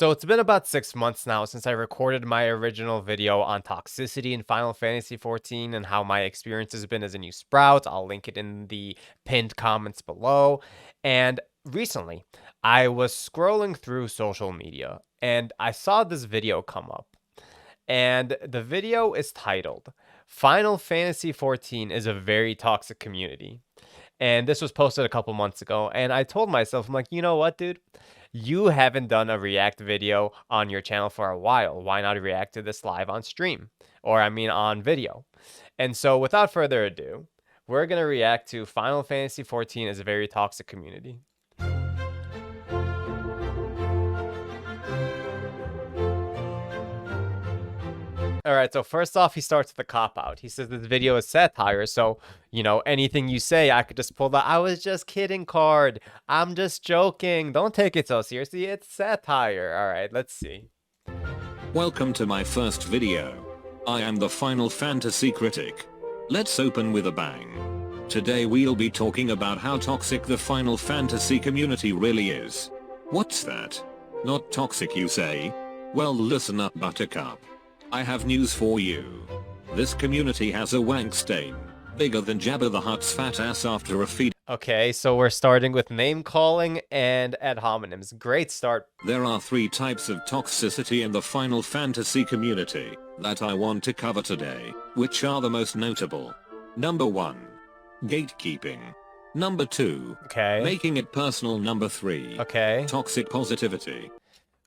So it's been about 6 months now since I recorded my original video on toxicity in Final Fantasy XIV and how my experience has been as a new Sprout. I'll link it in the pinned comments below. And recently, I was scrolling through social media and I saw this video come up. And the video is titled Final Fantasy XIV is a very toxic community. And this was posted a couple months ago. And I told myself, I'm like, you know what, dude? You haven't done a react video on your channel for a while. Why not react to this live on stream? Or, I mean, on video. And so, without further ado, we're going to react to Final Fantasy XIV as a very toxic community. All right, so first off, he starts with a cop out. He says this video is satire, so, anything you say, I could just pull the I was just kidding card. I'm just joking. Don't take it so seriously. It's satire. All right, let's see. Welcome to my first video. I am the Final Fantasy critic. Let's open with a bang. Today we'll be talking about how toxic the Final Fantasy community really is. What's that? Not toxic, you say? Well, listen up, Buttercup. I have news for you. This community has a wank stain, bigger than Jabba the Hutt's fat ass after a feed. Okay, so we're starting with name calling and ad hominems. Great start. There are 3 types of toxicity in the Final Fantasy community that I want to cover today, which are the most notable. Number 1. Gatekeeping. Number 2. Okay. Making it personal. Number 3. Okay. Toxic positivity.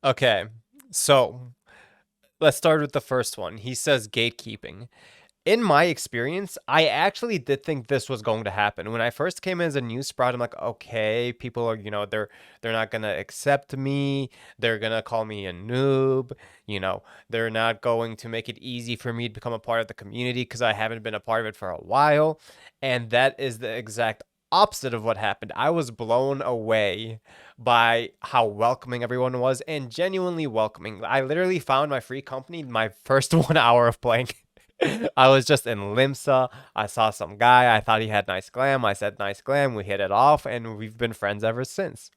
Okay, so let's start with the first one. He says gatekeeping. In my experience, I actually did think this was going to happen. When I first came in as a new Sprout, I'm like, okay, people are, they're not gonna accept me. They're gonna call me a noob. They're not going to make it easy for me to become a part of the community because I haven't been a part of it for a while. And that is the exact opposite of what happened. I was blown away by how welcoming everyone was, and genuinely welcoming. I literally found my free company my first 1 hour of playing. I was just in Limsa. I saw some guy. I thought he had nice glam. I said nice glam. We hit it off, and we've been friends ever since.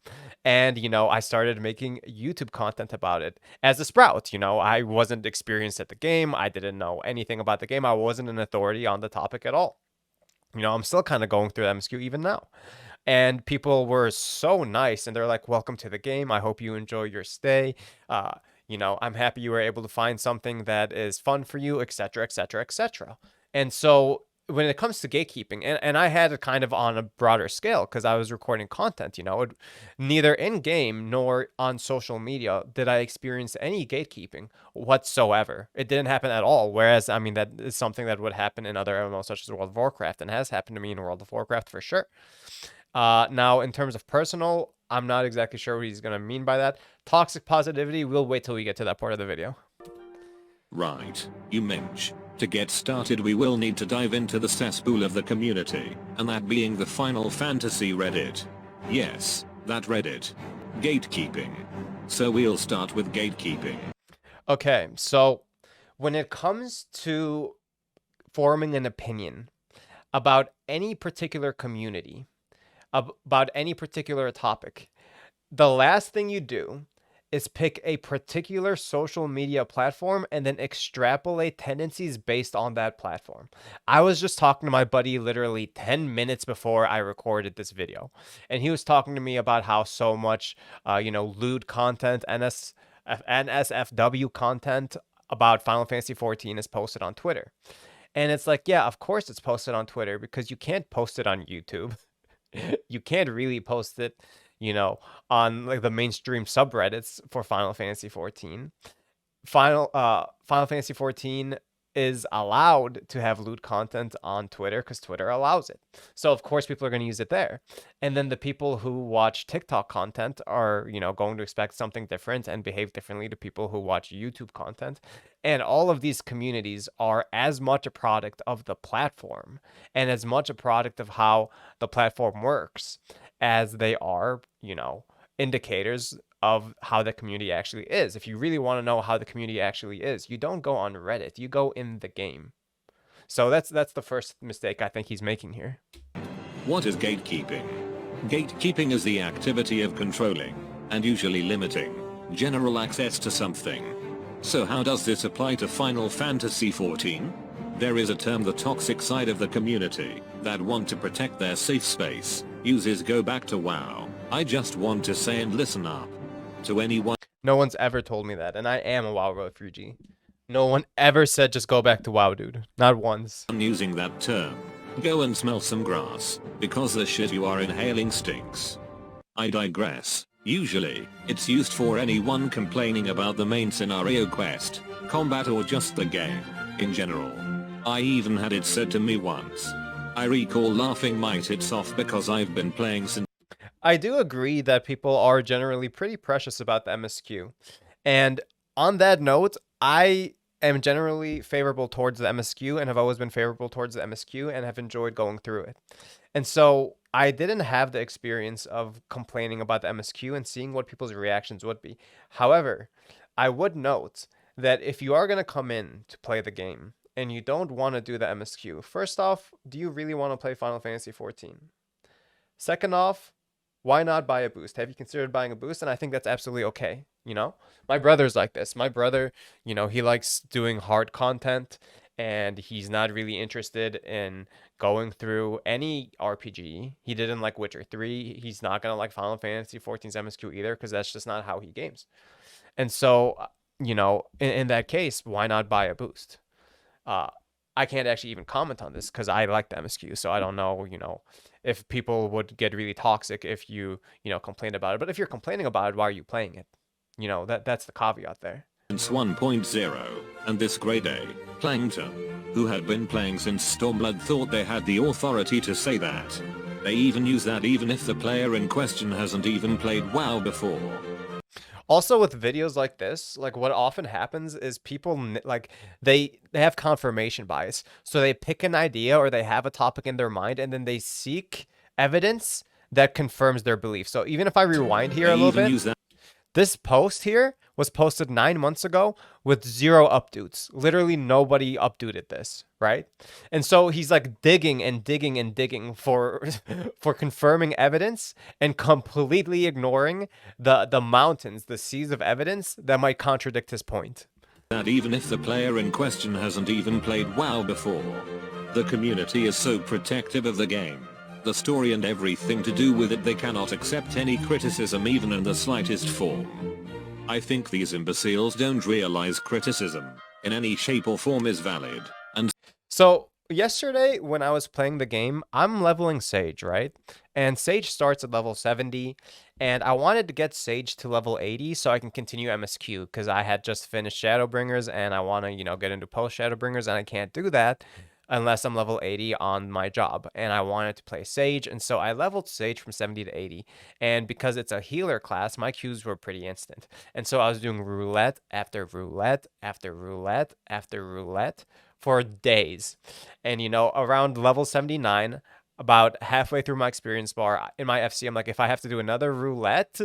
And, I started making YouTube content about it. As a Sprout, I wasn't experienced at the game. I didn't know anything about the game. I wasn't an authority on the topic at all. I'm still kind of going through MSQ even now. And people were so nice, and they're like, welcome to the game. I hope you enjoy your stay. I'm happy you were able to find something that is fun for you, etc., etc., etc. And so when it comes to gatekeeping, and I had it kind of on a broader scale because I was recording content, neither in game nor on social media did I experience any gatekeeping whatsoever. It didn't happen at all. Whereas, I mean, that is something that would happen in other MMOs such as World of Warcraft, and has happened to me in World of Warcraft for sure. Now, in terms of personal, I'm not exactly sure what he's going to mean by that. Toxic positivity, we'll wait till we get to that part of the video. Right, you mensch. To get started, we will need to dive into the cesspool of the community, and that being the Final Fantasy Reddit. Yes, that Reddit. Gatekeeping. So we'll start with gatekeeping. Okay, so when it comes to forming an opinion about any particular community, about any particular topic, the last thing you do is pick a particular social media platform and then extrapolate tendencies based on that platform. I was just talking to my buddy literally 10 minutes before I recorded this video, and he was talking to me about how so much, lewd content, NSFW content about Final Fantasy XIV is posted on Twitter. And it's like, yeah, of course it's posted on Twitter because you can't post it on YouTube. You can't really post it, on like the mainstream subreddits for Final Fantasy XIV. Final Fantasy XIV is allowed to have lewd content on Twitter because Twitter allows it. So of course people are going to use it there. And then the people who watch TikTok content are, going to expect something different and behave differently to people who watch YouTube content. And all of these communities are as much a product of the platform and as much a product of how the platform works as they are, indicators of how the community actually is. If you really want to know how the community actually is, you don't go on Reddit, you go in the game. So that's the first mistake I think he's making here. What is gatekeeping? Gatekeeping is the activity of controlling, and usually limiting, general access to something. So how does this apply to Final Fantasy XIV? There is a term, the toxic side of the community, that want to protect their safe space, uses go back to WoW. I just want to say and listen up. To anyone. No one's ever told me that, and I am a WoW refugee. No one ever said just go back to WoW, dude. Not once. Using that term. Go and smell some grass, because the shit you are inhaling stinks. I digress. Usually, it's used for anyone complaining about the main scenario quest, combat, or just the game, in general. I even had it said to me once. I recall laughing my tits off because I've been playing since. I do agree that people are generally pretty precious about the MSQ. And on that note, I am generally favorable towards the MSQ and have always been favorable towards the MSQ and have enjoyed going through it. And so I didn't have the experience of complaining about the MSQ and seeing what people's reactions would be. However, I would note that if you are going to come in to play the game and you don't want to do the MSQ, first off, do you really want to play Final Fantasy XIV? Second off, why not buy a boost? Have you considered buying a boost? And I think that's absolutely okay. You know, my brother's like this. My brother, you know, he likes doing hard content and he's not really interested in going through any RPG. He didn't like Witcher 3. He's not going to like Final Fantasy XIV's MSQ either because that's just not how he games. And so, you know, in that case, why not buy a boost? I can't actually even comment on this because I like the MSQ, so I don't know, you know, if people would get really toxic if you know, complain about it. But if you're complaining about it, why are you playing it? You know, that's the caveat there. Since 1.0, and this grade A, Plankton, who had been playing since Stormblood, thought they had the authority to say that. They even use that even if the player in question hasn't even played WoW before. Also with videos like this, like what often happens is people like they have confirmation bias. So they pick an idea or they have a topic in their mind and then they seek evidence that confirms their belief. So even if I rewind here a little bit, this post here was posted 9 months ago with 0 updates. Literally nobody updated this, right? And so he's like digging and digging and digging for confirming evidence and completely ignoring the mountains, the seas of evidence that might contradict his point. That even if the player in question hasn't even played WoW before, the community is so protective of the game, the story and everything to do with it, they cannot accept any criticism even in the slightest form. I think these imbeciles don't realize criticism, in any shape or form, is valid, and so yesterday when I was playing the game, I'm leveling Sage, right? And Sage starts at level 70, and I wanted to get Sage to level 80 so I can continue MSQ, because I had just finished Shadowbringers, and I want to, you know, get into post-Shadowbringers, and I can't do that unless I'm level 80 on my job, and I wanted to play Sage, and so I leveled Sage from 70 to 80, and because it's a healer class, my Qs were pretty instant, and so I was doing roulette after roulette after roulette after roulette for days, and you know, around level 79, about halfway through my experience bar in my FC, I'm like, if I have to do another roulette,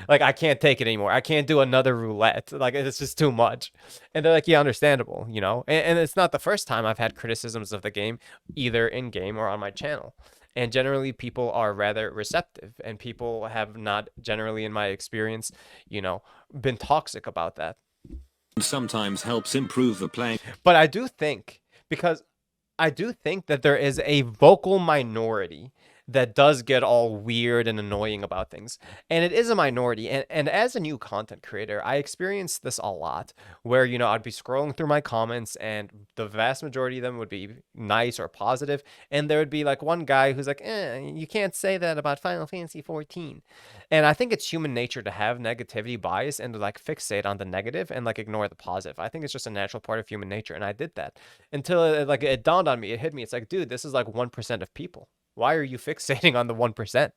like I can't take it anymore. I can't do another roulette. Like it's just too much. And they're like, yeah, understandable, you know. And it's not the first time I've had criticisms of the game, either in game or on my channel. And generally, people are rather receptive, and people have not generally, in my experience, you know, been toxic about that. Sometimes helps improve the playing. But I do think, because I do think that there is a vocal minority that does get all weird and annoying about things. And it is a minority. And as a new content creator, I experienced this a lot where, you know, I'd be scrolling through my comments and the vast majority of them would be nice or positive. And there would be like one guy who's like, you can't say that about Final Fantasy XIV. And I think it's human nature to have negativity bias and to like fixate on the negative and like ignore the positive. I think it's just a natural part of human nature. And I did that until it dawned on me. It hit me. It's like, dude, this is like 1% of people. Why are you fixating on the 1%?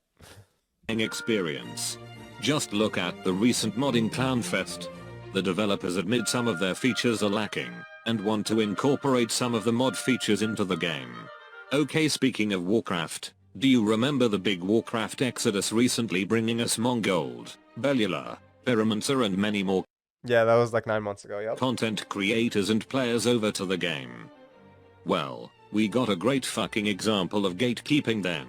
Experience. Just look at the recent modding Clownfest. The developers admit some of their features are lacking, and want to incorporate some of the mod features into the game. Okay, speaking of Warcraft, do you remember the big Warcraft exodus recently bringing us Mongold, Bellular, Pyromancer and many more? Yeah, that was like 9 months ago, yep. Content creators and players over to the game. Well, we got a great fucking example of gatekeeping then.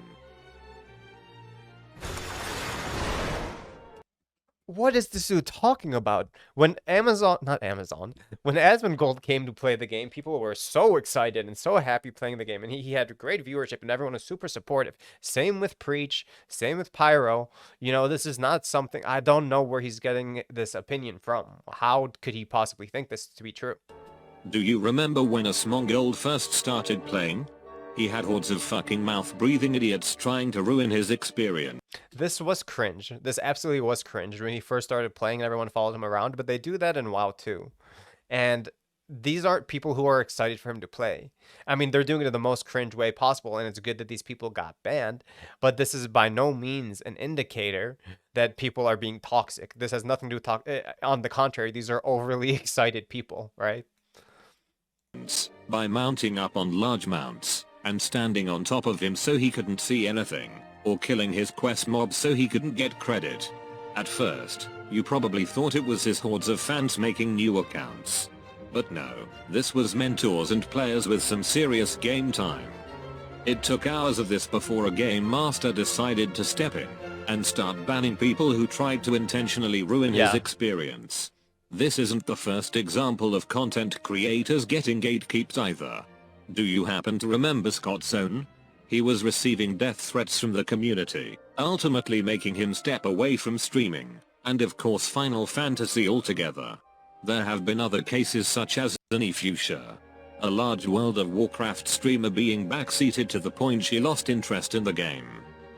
what is this dude talking about? When Amazon, not Amazon, when Asmongold came to play the game, people were so excited and so happy playing the game, and he had great viewership, and everyone was super supportive. Same with Preach, same with Pyro. You know, this is not something, I don't know where he's getting this opinion from. How could he possibly think this to be true? Do you remember when Asmongold first started playing? He had hordes of fucking mouth-breathing idiots trying to ruin his experience. This was cringe. This absolutely was cringe when he first started playing and everyone followed him around, but they do that in WoW too. And these aren't people who are excited for him to play. I mean, they're doing it in the most cringe way possible, and it's good that these people got banned, but this is by no means an indicator that people are being toxic. This has nothing to do with on the contrary, these are overly excited people, right? By mounting up on large mounts and standing on top of him so he couldn't see anything, or killing his quest mob so he couldn't get credit. At first, you probably thought it was his hordes of fans making new accounts. But no, this was mentors and players with some serious game time. It took hours of this before a game master decided to step in and start banning people who tried to intentionally ruin his experience. This isn't the first example of content creators getting gatekeeped either. Do you happen to remember Scott Zone? He was receiving death threats from the community, ultimately making him step away from streaming, and of course Final Fantasy altogether. There have been other cases such as Zanny Fuchsia, a large World of Warcraft streamer being backseated to the point she lost interest in the game.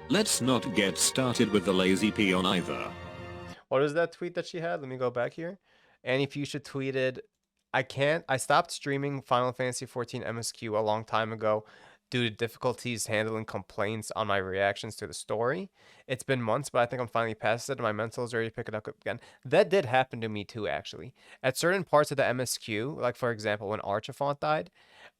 Let's not get started with the lazy peon either. What is that tweet that she had? Let me go back here. Annie Fuchsia tweeted, I stopped streaming Final Fantasy XIV MSQ a long time ago due to difficulties handling complaints on my reactions to the story. It's been months, but I think I'm finally past it and my mental is ready to pick it up again. That did happen to me too, actually. At certain parts of the MSQ, like for example, when Archifont died,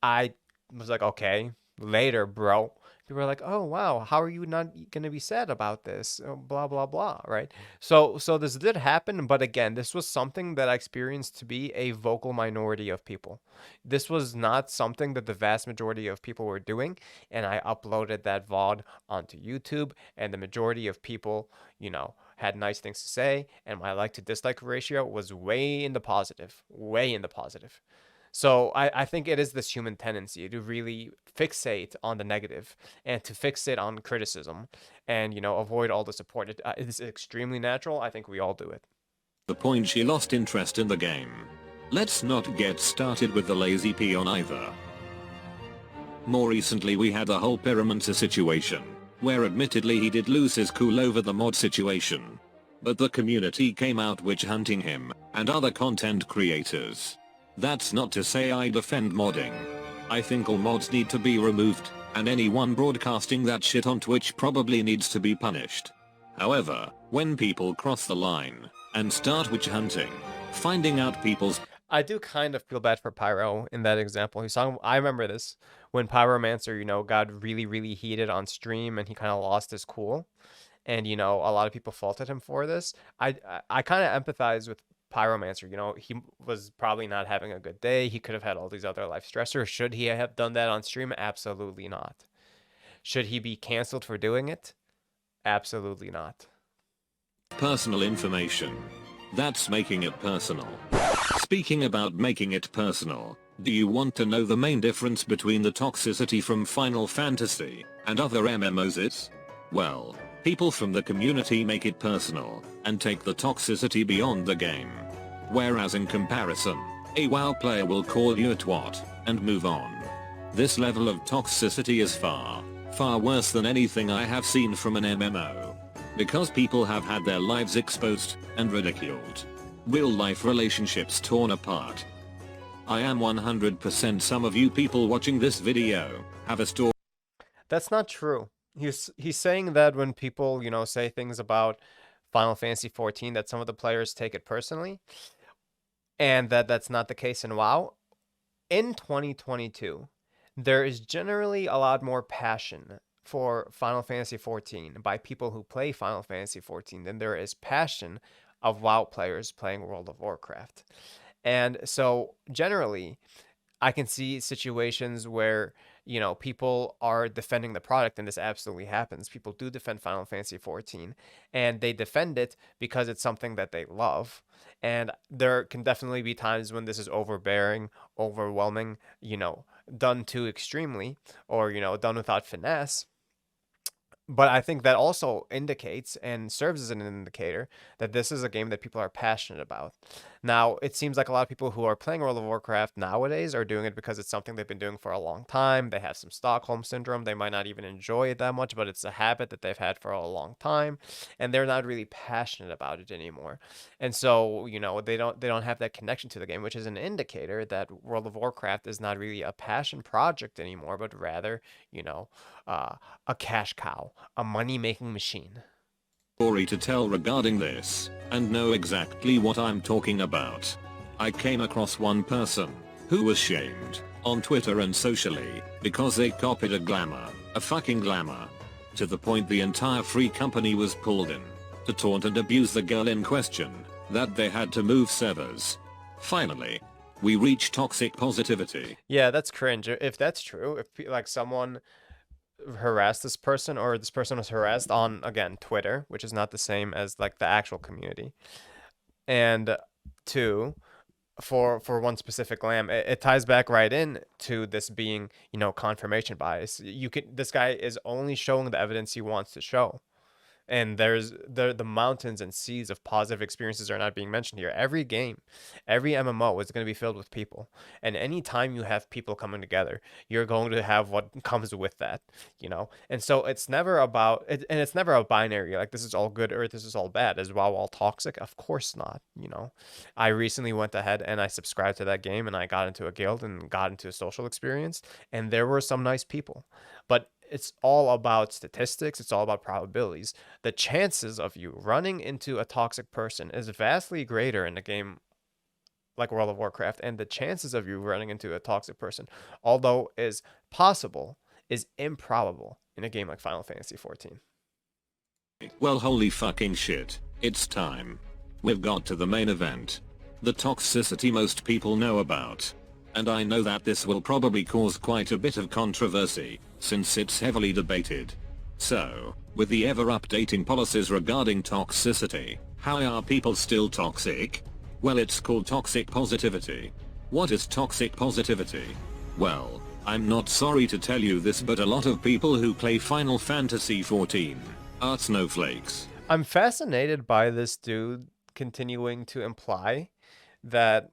I was like, okay, later, bro. People are like, oh wow, how are you not gonna be sad about this? Blah blah blah, right? So this did happen, but again, this was something that I experienced to be a vocal minority of people. This was not something that the vast majority of people were doing, and I uploaded that VOD onto YouTube, and the majority of people, you know, had nice things to say, and my like to dislike ratio was way in the positive, way in the positive. So I think it is this human tendency to really fixate on the negative and to fixate on criticism and, you know, avoid all the support. It is extremely natural. I think we all do it. The point she lost interest in the game. Let's not get started with the lazy peon either. More recently we had a whole Pyramancer situation, where admittedly he did lose his cool over the mod situation. But the community came out witch hunting him, and other content creators. That's not to say I defend modding. I think all mods need to be removed, and anyone broadcasting that shit on Twitch probably needs to be punished. However, when people cross the line and start witch hunting, finding out people's... I do kind of feel bad for Pyro in that example. I remember this when Pyromancer, you know, got really, really heated on stream and he kind of lost his cool. And, you know, a lot of people faulted him for this. I kind of empathize with Pyromancer. You know, he was probably not having a good day. He could have had all these other life stressors. Should he have done that on stream? Absolutely not. Should he be canceled for doing it? Absolutely not. Personal information. That's making it personal. Speaking about making it personal, do you want to know the main difference between the toxicity from Final Fantasy and other MMOs is? Well, people from the community make it personal and take the toxicity beyond the game. Whereas in comparison, a WoW player will call you a twat and move on. This level of toxicity is far, far worse than anything I have seen from an MMO. Because people have had their lives exposed and ridiculed. Real life relationships torn apart. I am 100% some of you people watching this video have a story. That's not true. He's saying that when people, you know, say things about Final Fantasy XIV, that some of the players take it personally, and that's not the case in WoW. In 2022, there is generally a lot more passion for Final Fantasy XIV by people who play Final Fantasy XIV than there is passion of WoW players playing World of Warcraft. And so generally, I can see situations where, people are defending the product, and this absolutely happens. People do defend Final Fantasy 14, and they defend it because it's something that they love. And there can definitely be times when this is overbearing, overwhelming, done too extremely, or, done without finesse. But I think that also indicates and serves as an indicator that this is a game that people are passionate about. Now, it seems like a lot of people who are playing World of Warcraft nowadays are doing it because it's something they've been doing for a long time. They have some Stockholm syndrome. They might not even enjoy it that much, but it's a habit that they've had for a long time, and they're not really passionate about it anymore. And so, they don't have that connection to the game, which is an indicator that World of Warcraft is not really a passion project anymore, but rather, you know, uh, a cash cow, a money making machine. Story to tell regarding this, and know exactly what I'm talking about. I came across one person who was shamed on Twitter and socially because they copied a fucking glamour, to the point the entire free company was pulled in to taunt and abuse the girl in question, that they had to move servers. Finally, we reach toxic positivity. Yeah, that's cringe. If that's true, if like someone harassed this person, or this person was harassed on, again, Twitter, which is not the same as like the actual community, and two, for one specific lamb, it ties back right in to this being, confirmation bias. This guy is only showing the evidence he wants to show. And there's the mountains and seas of positive experiences are not being mentioned here. Every game, every MMO is going to be filled with people, and anytime you have people coming together, you're going to have what comes with that. And so it's never about it, and it's never a binary, like this is all good or this is all bad. Is WoW all toxic? Of course not. I recently went ahead and I subscribed to that game, and I got into a guild and got into a social experience, and there were some nice people, but it's all about statistics. It's all about probabilities. The chances of you running into a toxic person is vastly greater in a game like World of Warcraft, and the chances of you running into a toxic person, although is possible, is improbable in a game like Final Fantasy 14. Well, holy fucking shit, it's time. We've got to the main event. The toxicity most people know about. And I know that this will probably cause quite a bit of controversy, since it's heavily debated. So, with the ever-updating policies regarding toxicity, how are people still toxic? Well, it's called toxic positivity. What is toxic positivity? Well, I'm not sorry to tell you this, but a lot of people who play Final Fantasy XIV are snowflakes. I'm fascinated by this dude continuing to imply that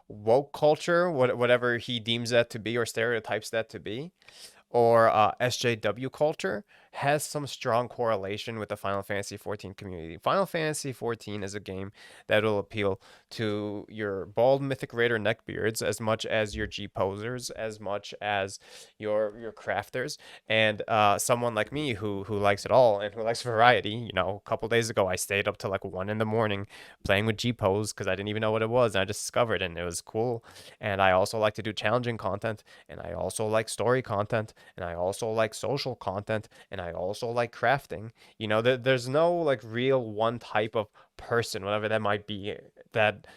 woke culture, whatever he deems that to be or stereotypes that to be, or SJW culture, has some strong correlation with the Final Fantasy XIV community. Final Fantasy XIV is a game that will appeal to your bald mythic raider neckbeards as much as your G posers, as much as your crafters, and someone like me who likes it all and who likes variety. A couple days ago I stayed up till like 1 in the morning playing with G pose because I didn't even know what it was, and I just discovered it and it was cool. And I also like to do challenging content, and I also like story content, and I also like social content, and I also like crafting. There's no like real one type of person, whatever that might be, that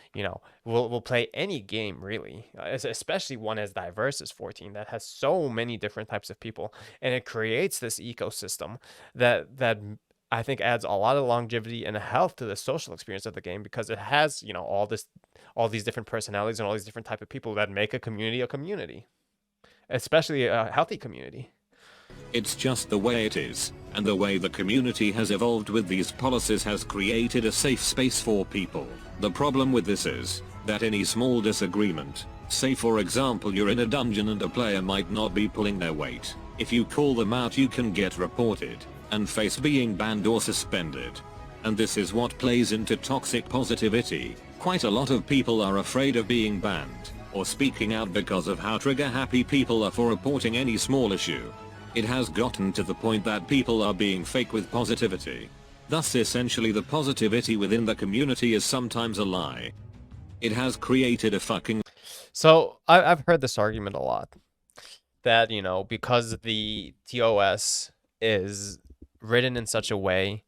will play any game really, especially one as diverse as 14 that has so many different types of people, and it creates this ecosystem that I think adds a lot of longevity and health to the social experience of the game, because it has all these different personalities and all these different type of people that make a community, especially a healthy community. It's just the way it is, and the way the community has evolved with these policies has created a safe space for people. The problem with this is that any small disagreement, say for example you're in a dungeon and a player might not be pulling their weight, if you call them out you can get reported and face being banned or suspended. And this is what plays into toxic positivity. Quite a lot of people are afraid of being banned or speaking out because of how trigger happy people are for reporting any small issue. It has gotten to the point that people are being fake with positivity. Thus essentially the positivity within the community is sometimes a lie. It has created a fucking... So I've heard this argument a lot, that, because the TOS is written in such a way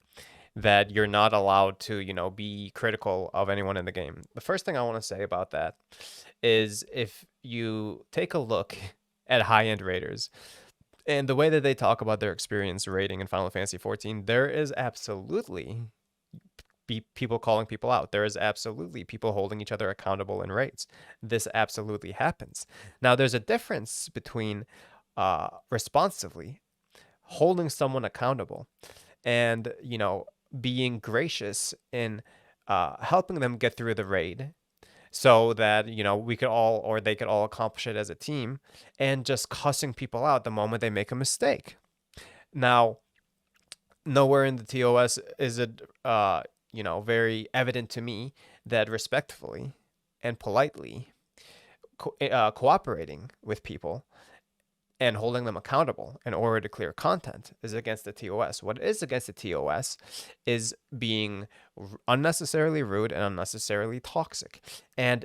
that you're not allowed to, be critical of anyone in the game. The first thing I want to say about that is if you take a look at high-end raiders and the way that they talk about their experience raiding in Final Fantasy XIV, there is absolutely people calling people out. There is absolutely people holding each other accountable in raids. This absolutely happens. Now, there's a difference between responsively holding someone accountable and, being gracious in helping them get through the raid so that, we could all, or they could all accomplish it as a team, and just cussing people out the moment they make a mistake. Now, nowhere in the TOS is it, very evident to me that respectfully and politely cooperating with people and holding them accountable in order to clear content is against the TOS. What is against the TOS is being unnecessarily rude and unnecessarily toxic. And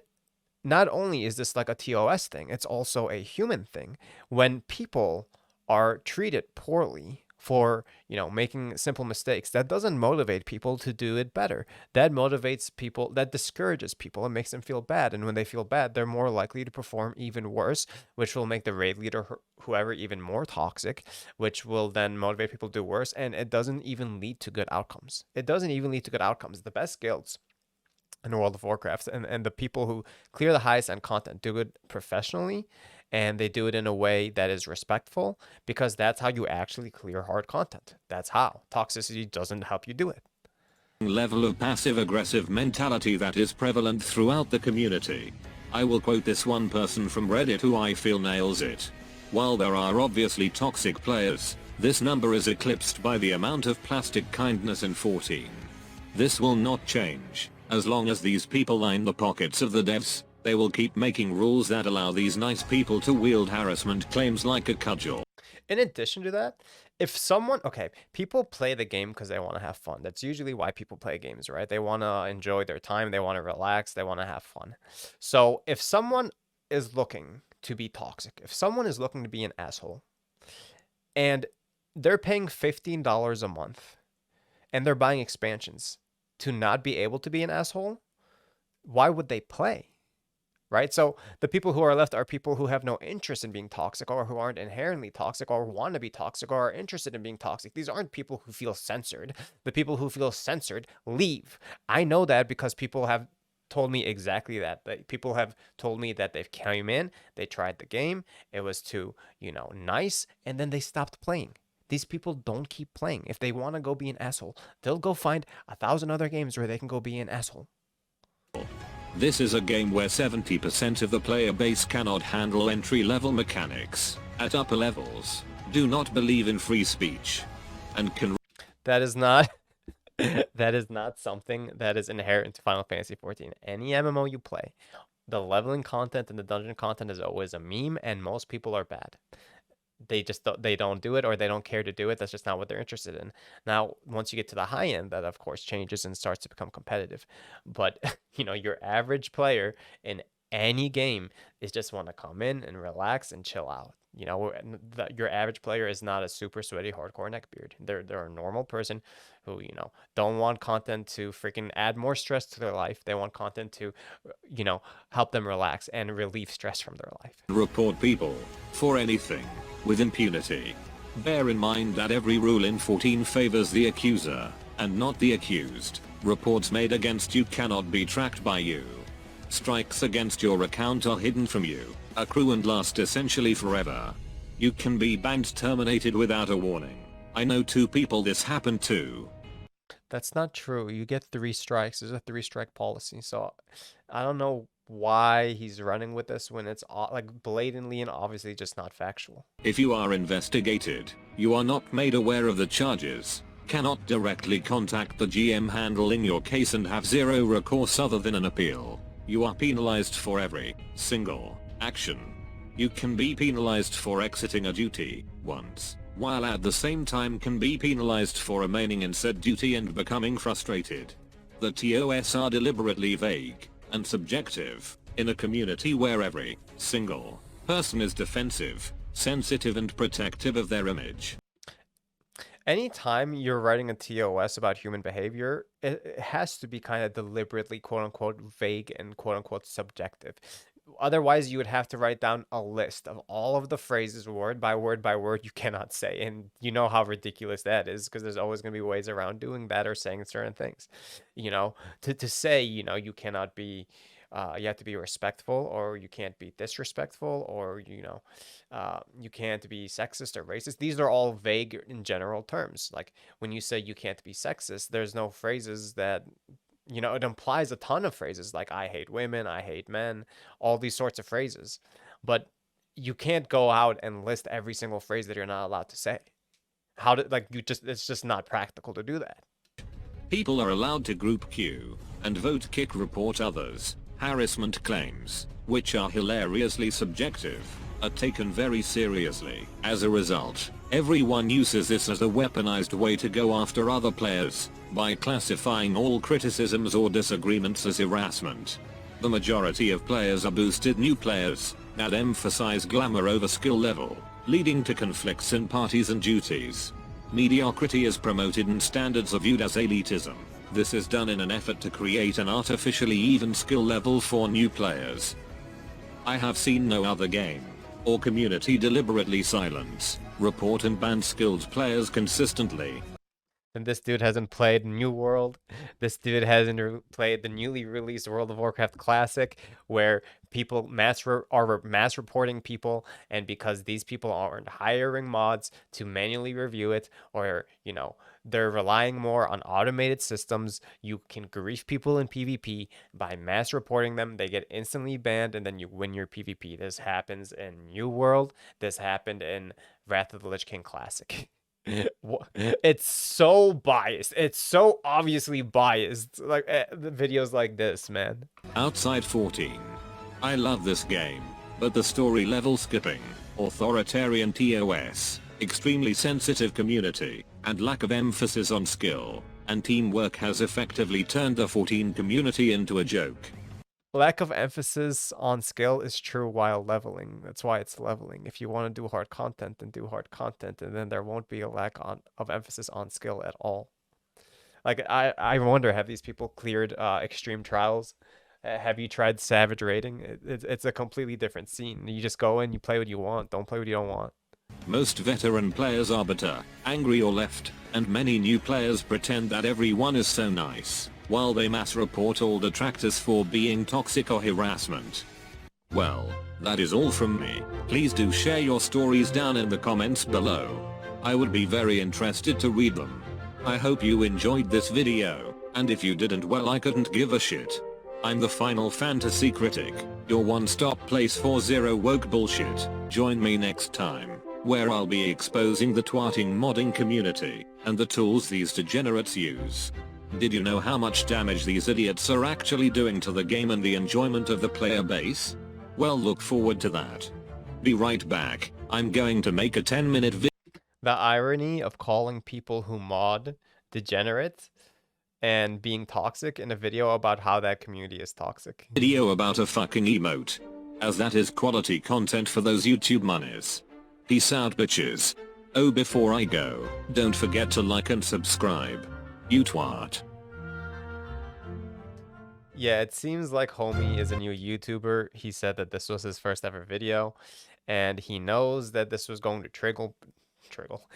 not only is this like a TOS thing, it's also a human thing. When people are treated poorly for, making simple mistakes, that doesn't motivate people to do it better. That motivates people, that discourages people and makes them feel bad. And when they feel bad, they're more likely to perform even worse, which will make the raid leader, whoever, even more toxic, which will then motivate people to do worse. And it doesn't even lead to good outcomes. The best guilds in World of Warcraft and the people who clear the highest end content do it professionally, and they do it in a way that is respectful, because that's how you actually clear hard content. That's how. Toxicity doesn't help you do it. Level of passive-aggressive mentality that is prevalent throughout the community. I will quote this one person from Reddit who I feel nails it. While there are obviously toxic players, this number is eclipsed by the amount of plastic kindness in 14. This will not change. As long as these people line the pockets of the devs, they will keep making rules that allow these nice people to wield harassment claims like a cudgel. In addition to that, if someone, people play the game because they want to have fun. That's usually why people play games, right? They want to enjoy their time, they want to relax, they want to have fun. So if someone is looking to be toxic, if someone is looking to be an asshole, and they're paying $15 a month, and they're buying expansions to not be able to be an asshole, why would they play? Right? So the people who are left are people who have no interest in being toxic, or who aren't inherently toxic, or want to be toxic, or are interested in being toxic. These aren't people who feel censored. The people who feel censored leave. I know that because people have told me exactly that. People have told me that they've came in, they tried the game, it was too, nice, and then they stopped playing. These people don't keep playing. If they want to go be an asshole, they'll go find 1,000 other games where they can go be an asshole. This is a game where 70% of the player base cannot handle entry-level mechanics. At upper levels, do not believe in free speech, and can... That is not that is not something that is inherent to Final Fantasy XIV. Any MMO you play, the leveling content and the dungeon content is always a meme, and most people are bad. They don't do it, or they don't care to do it. That's just not what they're interested in. Now, once you get to the high end, that of course changes and starts to become competitive. But your average player in any game is just want to come in and relax and chill out. Your average player is not a super sweaty hardcore neckbeard. They're a normal person who, don't want content to freaking add more stress to their life. They want content to, help them relax and relieve stress from their life. Report people for anything with impunity. Bear in mind that every rule in 14 favors the accuser, and not the accused. Reports made against you cannot be tracked by you. Strikes against your account are hidden from you, accrue and last essentially forever. You can be banned, terminated without a warning. I know 2 people this happened to. That's not true. You get 3 strikes. There's a 3-strike policy. So I don't know why he's running with this when it's like blatantly and obviously just not factual. If you are investigated, you are not made aware of the charges, cannot directly contact the GM handling your case, and have 0 recourse other than an appeal. You are penalized for every single action. You can be penalized for exiting a duty once, while at the same time can be penalized for remaining in said duty and becoming frustrated. The TOS are deliberately vague and subjective in a community where every single person is defensive, sensitive and protective of their image. Anytime you're writing a TOS about human behavior, it has to be kind of deliberately quote unquote vague and quote unquote subjective. Otherwise, you would have to write down a list of all of the phrases, word by word by word, you cannot say. And you know how ridiculous that is because there's always going to be ways around doing that or saying certain things. You know, to say, you cannot be, you have to be respectful or you can't be disrespectful or, you can't be sexist or racist. These are all vague in general terms. Like when you say you can't be sexist, there's no phrases that, it implies a ton of phrases like I hate women, I hate men, all these sorts of phrases. But you can't go out and list every single phrase that you're not allowed to say. How did like you just it's just not practical to do that. People are allowed to group queue and vote kick report others. Harassment claims, which are hilariously subjective, are taken very seriously. As a result, everyone uses this as a weaponized way to go after other players by classifying all criticisms or disagreements as harassment. The majority of players are boosted new players that emphasize glamour over skill level, leading to conflicts in parties and duties. Mediocrity is promoted and standards are viewed as elitism. This is done in an effort to create an artificially even skill level for new players. I have seen no other game or community deliberately silence, report and ban skilled players consistently. And this dude hasn't played New World. This dude hasn't played the newly released World of Warcraft Classic, where people are mass reporting people, and because these people aren't hiring mods to manually review it, or they're relying more on automated systems, you can grief people in PvP by mass reporting them. They get instantly banned, and then you win your PvP. This happens in New World. This happened in Wrath of the Lich King Classic. It's so biased. It's so obviously biased. Like the videos like this, man. Outside 14. I love this game, but the story level skipping, authoritarian TOS, extremely sensitive community, and lack of emphasis on skill and teamwork has effectively turned the 14 community into a joke. Lack of emphasis on skill is true while leveling. That's why it's leveling. If you want to do hard content, then do hard content, and then there won't be a of emphasis on skill at all. Like I wonder, have these people cleared extreme trials? Have you tried savage raiding? It's a completely different scene. You just go in, you play what you want. Don't play what you don't want. Most veteran players are bitter, angry or left, and many new players pretend that everyone is so nice, while they mass report all detractors for being toxic or harassment. Well, that is all from me. Please do share your stories down in the comments below. I would be very interested to read them. I hope you enjoyed this video, and if you didn't, well, I couldn't give a shit. I'm the Final Fantasy Critic, your one-stop place for zero woke bullshit. Join me next time, where I'll be exposing the twatting modding community and the tools these degenerates use. Did you know how much damage these idiots are actually doing to the game and the enjoyment of the player base? Well, look forward to that. Be right back. I'm going to make a 10-minute video. The irony of calling people who mod degenerate and being toxic in a video about how that community is toxic. Video about a fucking emote, as that is quality content for those YouTube monies. Peace out, bitches. Oh, before I go, don't forget to like and subscribe. You twat. Yeah, it seems like Homie is a new YouTuber. He said that this was his first ever video, and he knows that this was going to trigger.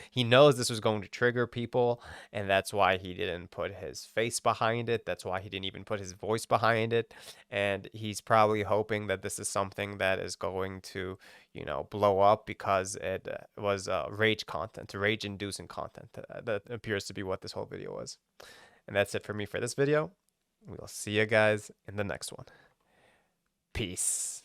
He knows this was going to trigger people, and that's why he didn't put his face behind it. That's why he didn't even put his voice behind it. And he's probably hoping that this is something that is going to, blow up because it was rage content, rage-inducing content. That appears to be what this whole video was. And that's it for me for this video. We'll see you guys in the next one. Peace.